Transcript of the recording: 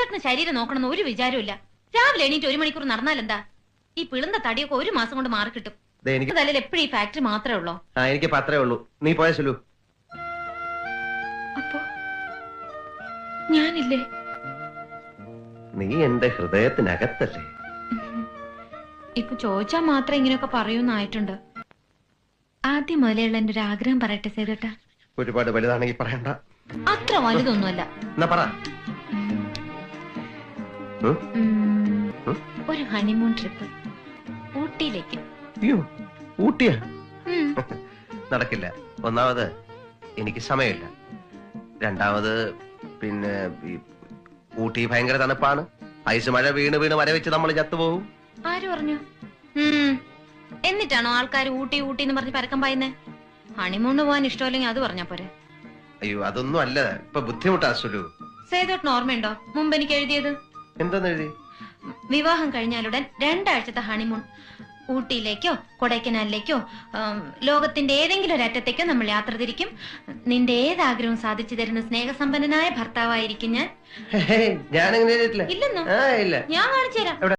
സേതോട്ടിന് ശരീരം നോക്കണമെന്ന് ഒരു വിചാരമില്ല. രാവിലെ എണീറ്റ് 1 മണിക്കൂർ നടന്നാലെന്താ? ഈ പിളുന്ന തടിയൊക്കെ 1 മാസം കൊണ്ട് മാറിക്കിട്ടും. തലയിൽ എപ്പോഴും ഈ ഫാക്ടറി മാത്രമേ ഉള്ളൂ. എനിക്ക് അത്രേ ഉള്ളൂ. നീ പോയ സുലു. അപ്പോ ഞാനില്ലേ? നീ എന്റെ ഹൃദയത്തിനകത്തല്ലേ? ഇപ്പൊ ചോദിച്ചാ മാത്രം ഇങ്ങനെയൊക്കെ പറയൂന്നായിട്ടുണ്ട്. ആദ്യം മുതലുള്ള എന്റെ ഒരു ആഗ്രഹം പറയട്ടെ സേതോട്ട. ഒരുപാട് വലുതാണെങ്കിൽ പറയണ്ട. അത്ര വലുതൊന്നുമല്ല. ഒരു ഹണിമൂൺ ട്രിപ്പ് ഊട്ടിയിലേക്ക്. ഊട്ടിയാ? നടക്കില്ല. ഒന്നാമത് എനിക്ക് സമയമില്ല. രണ്ടാമത് പിന്നെ ഊട്ടി ഭയങ്കര തണുപ്പാണ്. ഐസ് മഴ വീണ് വീണ് വര വെച്ച് നമ്മൾ ചത്തുപോകും. ആര് പറഞ്ഞു? എന്നിട്ടാണോ ആൾക്കാർ ഊട്ടി ഊട്ടി എന്ന് പറഞ്ഞ് പരക്കം പായുന്നേ? ഹണിമൂണിന് പോകാൻ ഇഷ്ടമല്ലെങ്കിൽ അത് പറഞ്ഞാ പോരെ. അയ്യോ, അതൊന്നും അല്ല. ഇപ്പൊ ബുദ്ധിമുട്ടാ സുലു. സേതോട്ടിന് ഓർമ്മയുണ്ടോ മുമ്പ് എനിക്ക് എഴുതിയത്? എന്താന്ന് എഴുതി? വിവാഹം കഴിഞ്ഞാലുടൻ 2 ആഴ്ചത്തെ ഹണിമൂൺ. ഊട്ടിയിലേക്കോ കൊടൈക്കനാലിലേക്കോ ലോകത്തിന്റെ ഏതെങ്കിലും ഒരറ്റത്തേക്കോ നമ്മൾ യാത്ര തിരിക്കും. നിന്റെ ഏതാഗ്രഹവും സാധിച്ചു തരുന്ന സ്നേഹസമ്പന്നനായ ഭർത്താവായിരിക്കും ഞാൻ. ഞാനെങ്ങനെ ഇല്ലെന്നോ? ഞാൻ കാണിച്ചു തരാം.